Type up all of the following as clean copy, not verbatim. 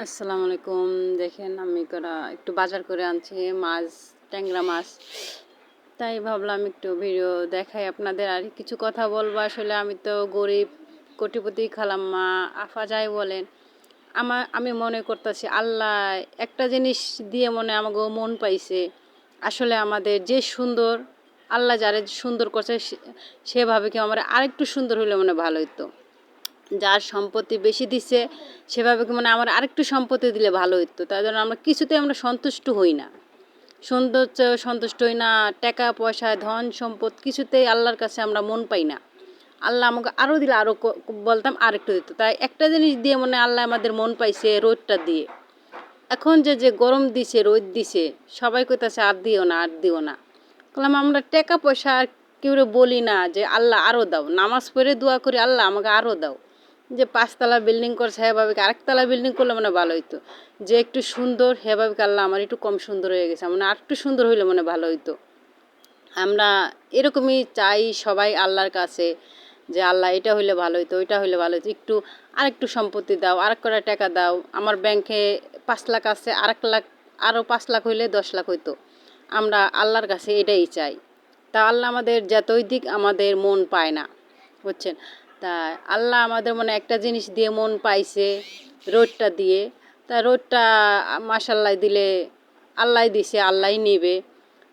আসসালামু আলাইকুম। দেখেন আমি একটু বাজার করে আনছি মাছ, ট্যাংরা মাছ। তাই ভাবলাম একটু ভিডিও দেখাই আপনাদের। আর কিছু কথা বলবো। আসলে আমি তো গরিব, কোটিপতি খালাম্মা, আফা যাই বলেন। আমি মনে করতেছি আল্লাহ একটা জিনিস দিয়ে আমাকে মন পাইছে। আসলে আমাদের যে সুন্দর, আল্লাহ যারে সুন্দর করছে সেভাবে কি আমার আরেকটু সুন্দর হইলে ভালো হতো। যার সম্পত্তি বেশি দিছে সেভাবে কি আমার আরেকটু সম্পত্তি দিলে ভালো হতো। তাই জন্য আমরা কিছুতেই সন্তুষ্ট হই না, সৌন্দর্য সন্তুষ্ট হই না, টাকা পয়সা ধন সম্পদ কিছুতেই আল্লাহর কাছে আমরা মন পাই না। আল্লাহ আমাকে আরও দিলে আরও বলতাম আরেকটু দিত। তাই একটা জিনিস দিয়ে আল্লাহ আমাদের মন পাইছে, রোদটা দিয়ে। এখন যে গরম দিছে, রোদ দিছে, সবাই কইতাছে আর দিও না, আর দিও না। বললাম আমরা টাকা পয়সা আর কেউ বলি না যে আল্লাহ আরও দাও, নামাজ পড়ে দোয়া করি আল্লাহ আমাকে আরও দাও। যে 5 তলা বিল্ডিং করছে হেভাবে আরেকতলা বিল্ডিং করলে ভালো হইতো। যে একটু সুন্দর হেভাবে আল্লাহ আমার একটু কম সুন্দর হয়ে গেছে, আর একটু সুন্দর হইলে ভালো হইতো। আমরা এরকমই চাই সবাই আল্লাহর কাছে যে আল্লাহ এটা হইলে ভালো হইতো, ওইটা হইলে ভালো হইতো, একটু আরেকটু সম্পত্তি দাও, আরেক কটা টাকা দাও। আমার ব্যাংকে 5 লাখ আছে, আরেক লাখ, আরও 5 লাখ হইলে 10 লাখ হইতো। আমরা আল্লাহর কাছে এটাই চাই। তা আল্লাহ আমাদের যতই দিক আমাদের মন পায় না, বুঝছেন। তা আল্লাহ আমাদের একটা জিনিস দিয়ে মন পাইছে, রোদটা দিয়ে। তা রোদটা মাশাল্লাহ দিলে আল্লাহ দিছে, আল্লাহ নিবে।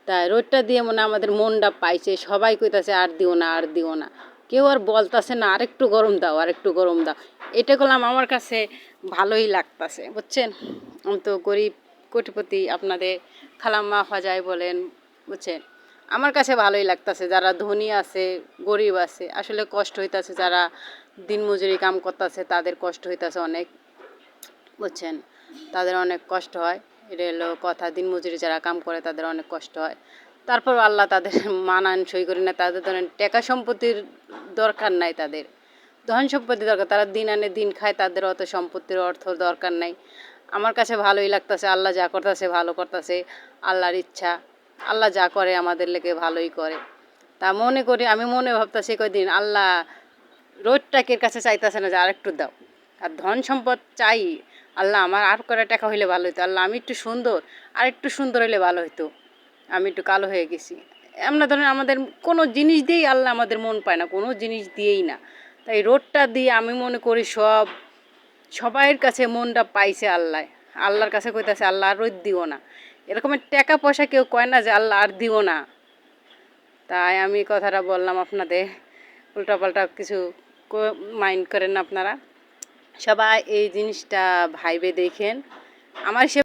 তাই রোদটা দিয়ে আমাদের মনটা পাইছে। সবাই কইতাছে আর দিও না, আর দিও না। কেউ আর বলতাছে না আরেকটু গরম দাও, আরেকটু গরম দাও। এটা করলাম আমার কাছে ভালোই লাগতাছে, বুঝছেন। আমি তো গরিব কোটিপতি, আপনাদের খালাম্মা ফাজাই বলেন, বুঝছেন। আমার কাছে ভালোই লাগতাছে। যারা ধনী আছে, গরিব আছে, আসলে কষ্ট হইতাছে। যারা দিনমজুরি কাম করতেছে তাদের কষ্ট হইতাছে অনেক, বুঝছেন। তাদের অনেক কষ্ট হয়, এটা হলো কথা। দিনমজুরি যারা কাম করে তাদের অনেক কষ্ট হয়। তারপর আল্লাহ তাদের মানানসই করি না। তাদের ধরেন টাকা সম্পত্তির দরকার নাই, তাদের ধন সম্পত্তি দরকার। তারা দিন আনে দিন খায়, তাদের অত সম্পত্তির অর্থ দরকার নাই। আমার কাছে ভালোই লাগতেছে। আল্লাহ যা করতেছে ভালো করতেছে, আল্লাহর ইচ্ছা। আল্লাহ যা করে আমাদের লেগে ভালোই করে। তা মনে করি, আমি মনে ভাবতেছি কয়দিন আল্লাহ রোদটাকের কাছে চাইতেছে না যে আরেকটু দাও। আর ধন সম্পদ চাই আল্লাহ আমার আর কটা টাকা হইলে ভালো হতো। আল্লাহ আমি একটু সুন্দর, আর একটু সুন্দর হইলে ভালো হতো। আমি একটু কালো হয়ে গেছি। আমরা ধরেন আমাদের কোনো জিনিস দিয়েই আল্লাহ আমাদের মন পায় না, কোনো জিনিস দিয়েই না। তাই রোদটা দিয়ে আমি মনে করি সবাইয়ের কাছে মনটা পাইছে আল্লাহ। আল্লাহর কাছে কইতাছে আল্লাহ আর রোদ দিও না। এরকমের টাকা পয়সা কেউ কয় না যে আল্লাহ আর দিও না। তাই আমি কথাটা বললাম আপনাদের। উল্টাপাল্টা কিছু মাইন্ড করেন না আপনারা। সবাই এই জিনিসটা ভাইবে দেখেন। আমার সে